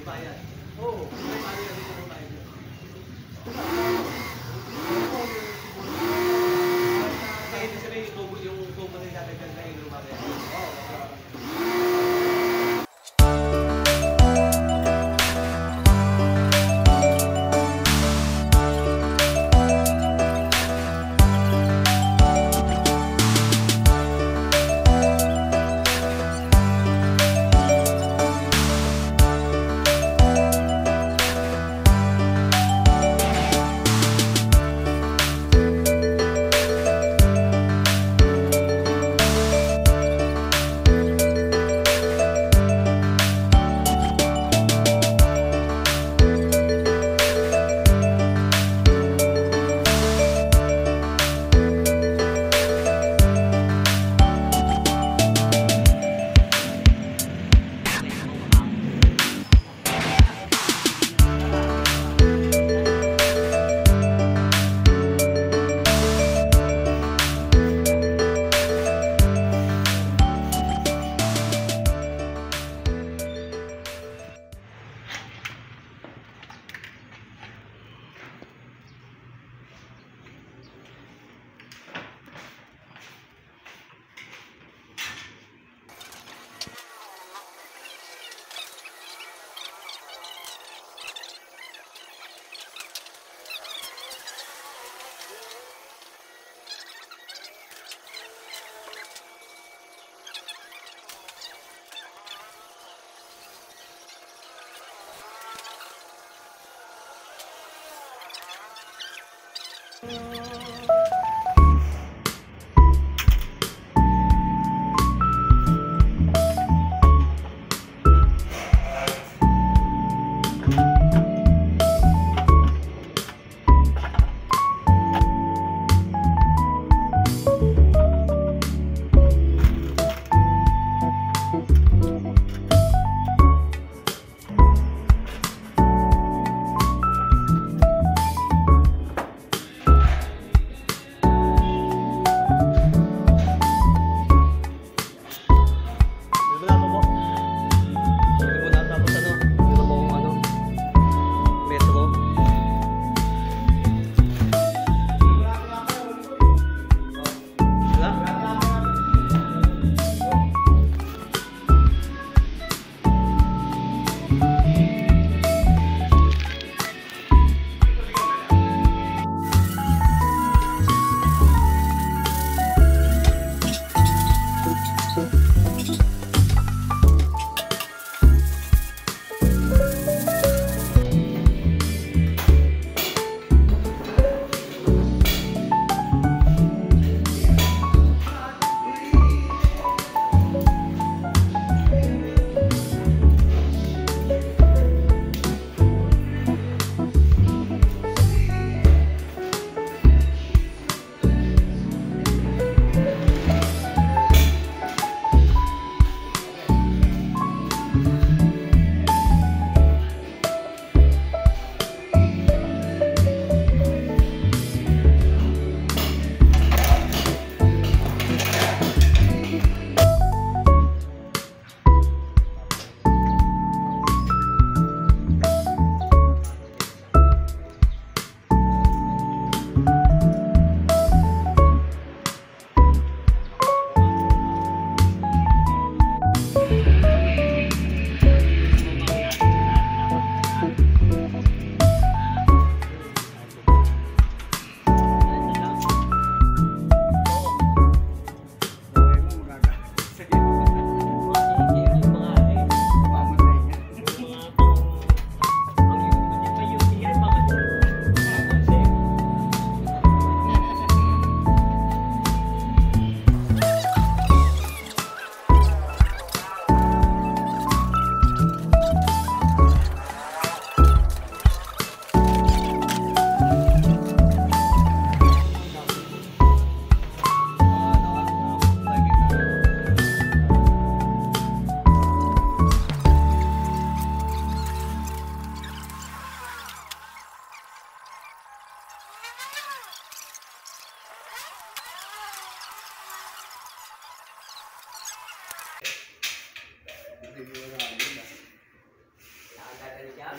Bayad. Oo, may bayad dito ng bayad. Kaya hindi sabihin yung tubo na dadagdag na yung bayad.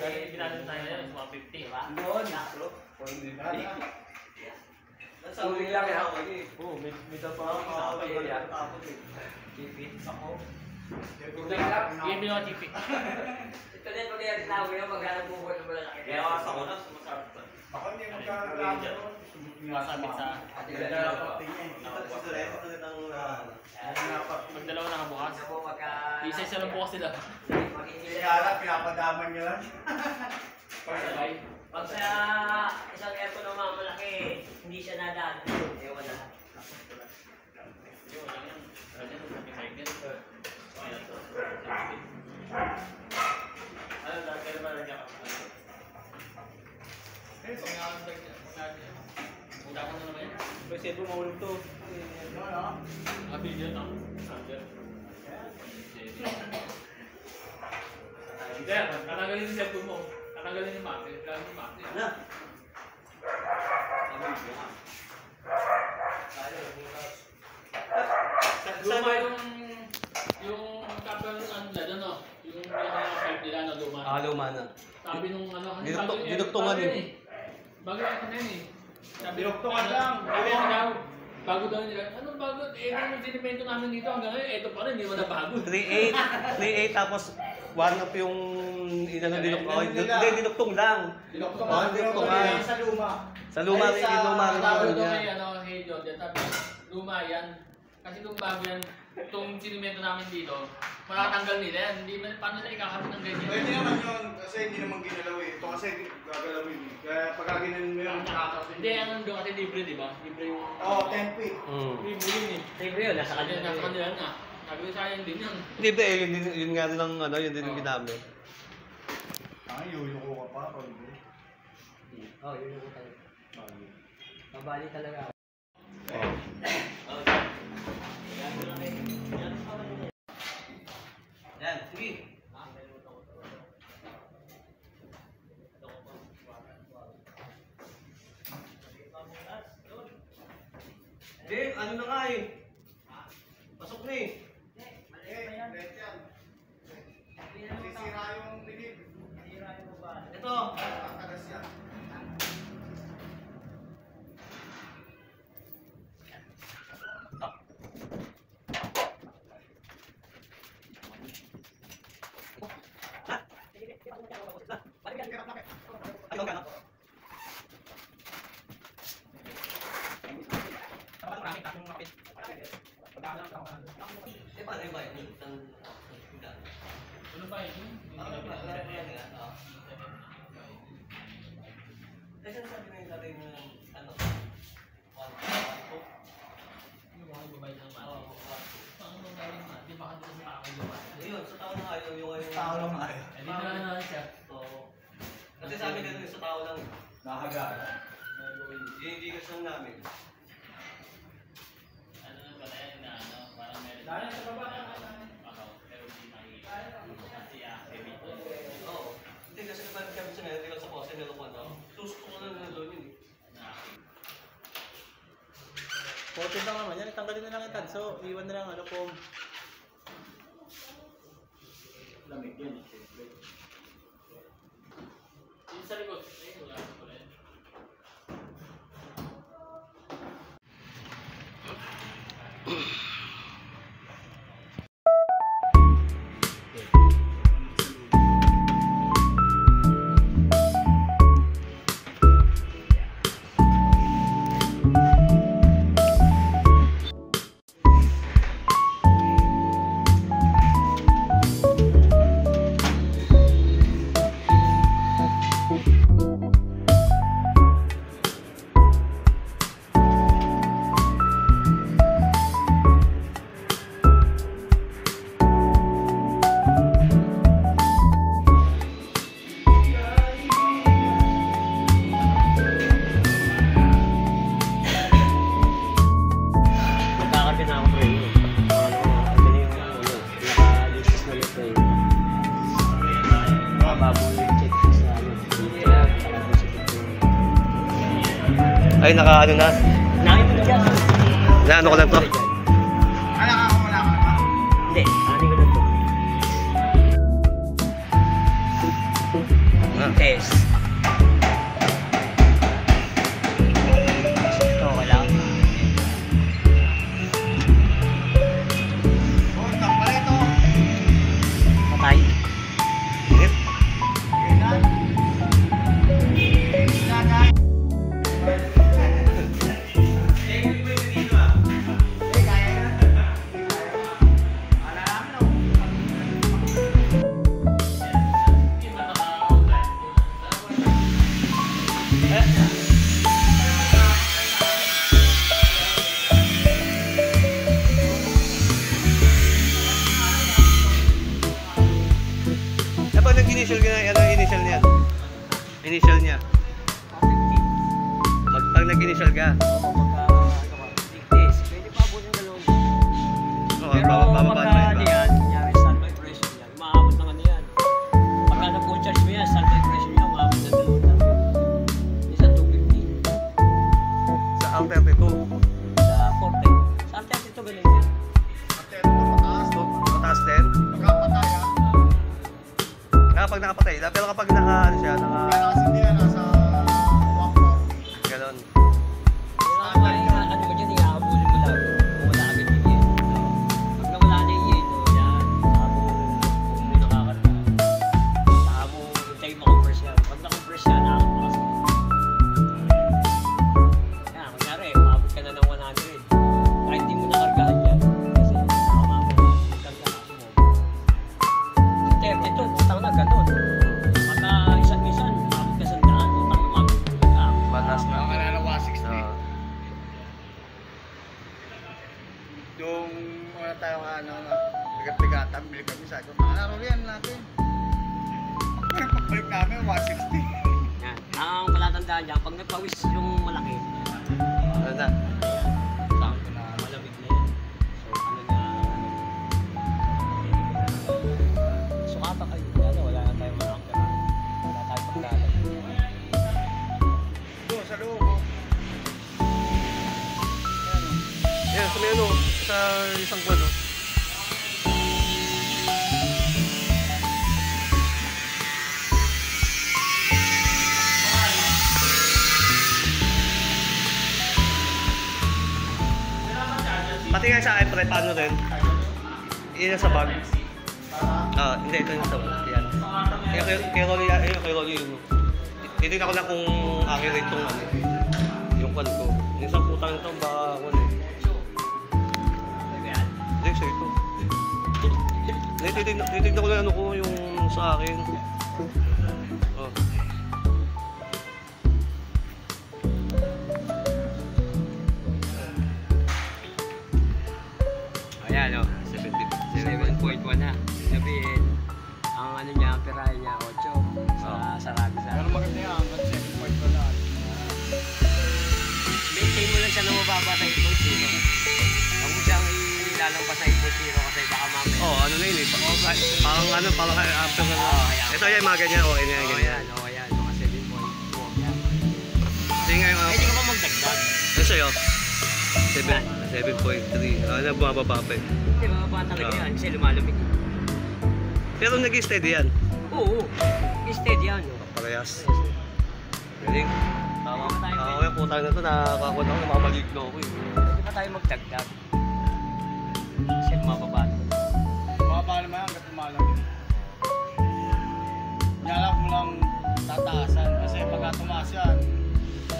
Kasi binalin tayo ngayon, 150. Diba? Doon. Nasa uli lang yan. Oo, may dapat Tapos yan. Chipit. Sako. Game yung chipit. Ito din pag yan tawag yung maghanap buko ng malalaki. Kaya kasi ako na sumasarap pa. Baka hindi magkakaroon. Masabit sa... Pag dalawa nakabukas. Ano po magka... Isa-isa lang bukas sila. Kaya pinapadaman nyo lang. Sabay. Pag sa isang aircon ng mga malaki, hindi siya nadaan. Eh, wala. Yun, lang yan. Ganyan, sabi cycle. Ano, dahil ka naman nandiyan ka. Eh, pag nakakasag niya. Punta ko na naman yan. Pwede po mahulog to. Video na. Hindi, tatanggalin yung cellphone mo. Tatanggalin yung mati. Tatanggalin yung mati. Ano? Luma yung kapal ng ano nila, no? Yung pipe nila na luma. Luma na. Sabi nung ano, Dinuktungan bago eh. Bago yan na yun eh. Sabi, Dinuktungan lang. Bago daw nila. Anong bago? Eh, yung sinimento namin dito hanggang ngayon, eto pa rin, hindi mo na bago. 3.8 tapos 1 up yung dinuktong lang. Dinuktungan sa luma. Sa luma rin yung luma Sabi rin daw niya. kay ano, hey John, sabi, luma yan. Kasi kung bago yan, itong sinimento namin dito, matatanggal nila yan. Hindi man, paano nila ikakabit ng ganyan? Pwede naman yun kasi hindi naman ginalaw eh. Ito kasi gagalawin eh. Kaya pagka ginanon mo yun, Hindi, ang doon kasi libre, di ba? Libre yung... Oo, 10 feet. Libre yun eh. Libre yun, nasa kanila. Nasa kanila na. Sabi ko sayang din yun. Hindi ba eh, yun nga lang ano, yun din yung ginamit. Yuyuko ka pa. Oo, yun yung tayo. Mabali talaga. Yan, sige. Hindi, ano na nga eh. Pasok na eh. Net yan. Sisira yung ligid. Ito. Kakagas yan. Eh, paano yung bayad? Ano ba yun? Kasi sabi na yung lagay mo ng ano? Yung mga babae ng mati. Paano mo ba yung mati? Baka dito sa tao yung mati. Ayun, sa tao na ayaw yung ayaw. Tao lang ayaw. Eh, di na na siya. So, kasi sabi ganun sa tao lang. Nakaga. Hindi kasi lang namin. Ano na pala yan na ano, parang meron. Dahil sa baba na. Ako, pero hindi makikita. Kasi baby to. Oo. Hindi kasi kapag kami sa ngayon, hindi ka sa pose, nilukuan ako. Susto ko lang na doon yun eh. Ported lang naman yan, tanggalin na lang yung tanso, iwan na lang ano po. Lamig yan eh, syempre. Yung sa likod, eh, wala ko pala yan. Magkakabit na ako pre. Ano yung naka-lisis na lito eh. Bababoy yung check sa ano. Kaya talagang sa picture. Ay, naka ano na? Nakita mo dyan. Na ano ko lang to? Wala ka ba? Hindi, ano ko na to. Test. Ito, okay lang. Oh, pala ito. Patay. Hit. Ganyan. Ganyan. Pag nag-initial ka na, ano yung initial niya? Initial niya. Pag nag-initial ka. Pwede pa abutin dalawang. Oo, Pero bababa pagka na ano yun. yan, kunyari standby pressure yan, umaabot ng ano yan. Pagka nag-full charge mo yan, standby pressure yan, umaabot ng dalawang lang yun. Isa 250. Sa ang 32. Sa 40. Sa 32 ganun yan. Ate, ito mataas. Mataas din. Pagkapatay ha. Kapag nakapatay. Pero kapag naka, ano siya, naka, Kaya kasi hindi yan nasa 140. gano'n. Kailangan ano mo dyan, iaabulin mo lang. Kung wala agad yung yen. Pag nawala na yung yen, yan. Saka mo, kung may nakakarga. Saka mo, hintay mo compress yan. Pag na-compress yan, nakakot mo kasi. Kaya, kunyari, maabot ka na ng 100. Kahit di mo nakargahan yan. Kasi, nakama mo, karga kasi mo. Sa 32, putang na, ganun. Pagka isang-isan, maabot ka sa daan, putang na, maabot ka. Batas na. Ang kanala 160. Oo. Yung wala tayong ano, bigat-bigatan, bili kami sa ito. Ano yan natin? Pagbalik namin, 160. Yan. Ang palatandaan dyan, pag nagpawis yung malaki, Ano na? sakto na malamig na yan. So, ano na, sukata kayo. Wala na tayong makakira. Wala tayong paglalag. Doon, sa loob. Oh. Yan, sa may ano, sa isang buwan, oh. Pati nga sa akin, pre, paano rin? Yan sa bag. Ah, hindi, ito yung sa bag. Yan. Kay Rolly yun. Titignan ko lang kung accurate yung ano. Yung kwan ko. Yung isang putang ito, baka kwan eh. Hindi, sa ito. Hindi, titignan ko lang ano ko yung sa akin. Oh. Ayan o, 7.1 na. Sabihin, ang ano niya, ang pirahe niya, 8 sa sarado sa. Pero maganda yan, hanggang 7.1 na. Maintain mo lang siya na mababa sa 8.0. Huwag mo siyang ilalampas sa 8.0 kasi baka mamaya. Oh, ano na yun eh. Parang ano, parang after na. Oo, kaya. Ito yung mga ganyan, okay na yan, Oo, ganyan. yan, oo, yan. Mga 7.4 yan. Hindi nga yung Pwede ka pa magdagdag. Ano sa'yo? 7.3. Ano, bumababa pa eh. Hindi, mababa talaga yan kasi lumalamig. Pero nag-steady yan. Oo, steady yan. No? Parehas. Galing. Tama ako yung putang na ito, nakakakot ako, namamaligno ako eh. Pwede pa tayo magdagdag. Kasi mababa na. Mababa naman yan, hanggang tumalamig. Nyalak mo lang tataasan kasi pagka tumaas yan,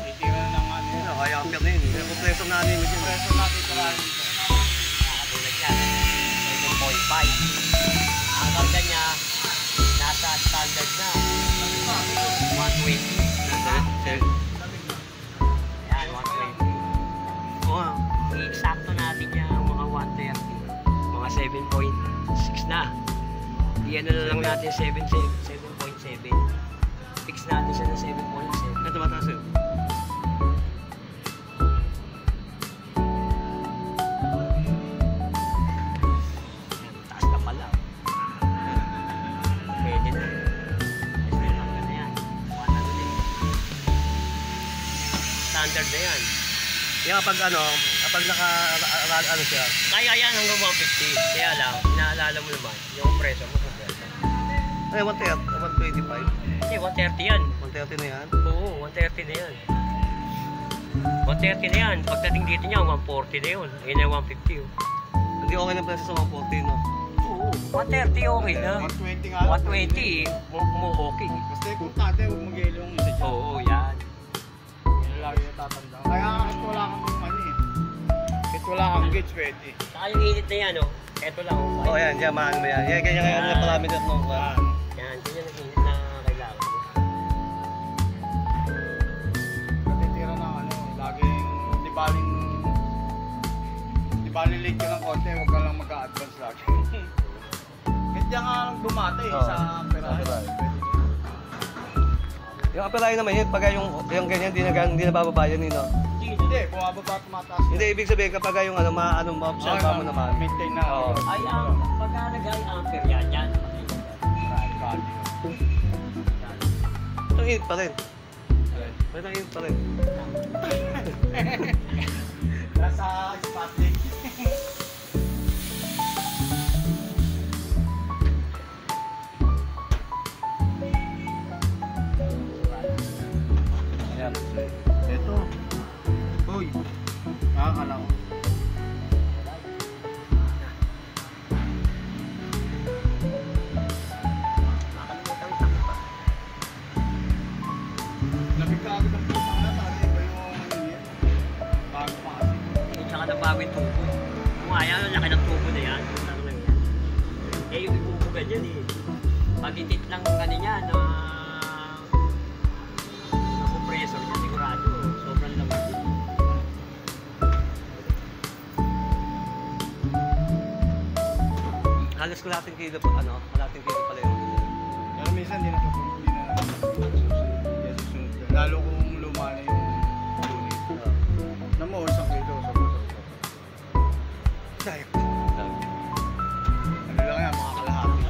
itira na ng ano Ayun, yan. kaya ang na yun. Yung kompreso na namin yun. Preso natin tirahan dito. Nakatulad yan. 7.5. Ang karga niya, nasa standard na. 120. Yan, 120. Oo. I-eksakto natin yung mga 130. Mga 7.6 na. Iyan na lang natin 7.7. Fix natin siya ng 7.7. Ito mataas yun. Taas na pala. Pwede na. Ayos na lang na yan. 100 eh. Standard na yan. Yung kapag ano, kapag ano siya. Kaya yan hanggang 150. Kaya lang, inaalala mo naman, yung presyo mo kung presyo. Ay, 125. Hindi, 130 yan. 130 na yan. Oo, 130 na yan. 130 na yan. Pagdating dito niya, 140 na yun. Ayun na 150 yun. Hindi okay na presyo sa 140, no? Oo, 130 okay na. 120 nga lang. 120, okay. Basta importante, huwag mag-yelo yung isa dyan. Oo, yan. Yan lagi yung tatanda. Kaya kahit wala kang ano eh. Kahit wala kang gauge, pwede. Saka yung init na yan, oh. Eto lang, oh. Oh, yan, yan, maano mo yan. Yan, ganyan ngayon na parameter nung Yan. Yan, ganyan ang init na kailangan. Natitira ng ano, laging di baling late ka ng konti, huwag ka lang magka-advance lagi. Kahit yan nga lang bumate Oo. sa perahe. Yung apelayo naman yun, pag yung ganyan, di na bababayan yun, no? Hindi, bumababa tumataas. Hindi, ibig sabihin kapag yung ano, ma-observe mo naman. Maintain na. Oo. Ay, pagkalagay ampere yan, yan. Ito init pa rin. Ito init pa rin. Nasa spotlight. Ayan. Ito. Uy. Nakakala ko. Lamig ka agad ang puta na. Sana iba yung ano yan. Bago pa kasi. Kung saka nabago yung tubo. Kung ayaw, laki ng tubo na yan. Ano lang yan. Eh, yung ibubugan yan eh. Pag-itit lang ano niya na compressor niya, sigurado. Sobrang lamig din. Halos kalating kilo pa, ano? Kalating kilo pala yung Pero minsan hindi na susunod. Lalo kung luma na yung unit. Alam mo, isang kilo. Dahil. Ano lang yan, mga kalahati.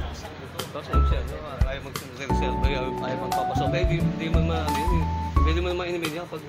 Tapos yung sir, ayaw mag-reserve, ayaw magpapasok. Eh, di mo naman, ano yun eh. Pwede mo naman inimin yan pag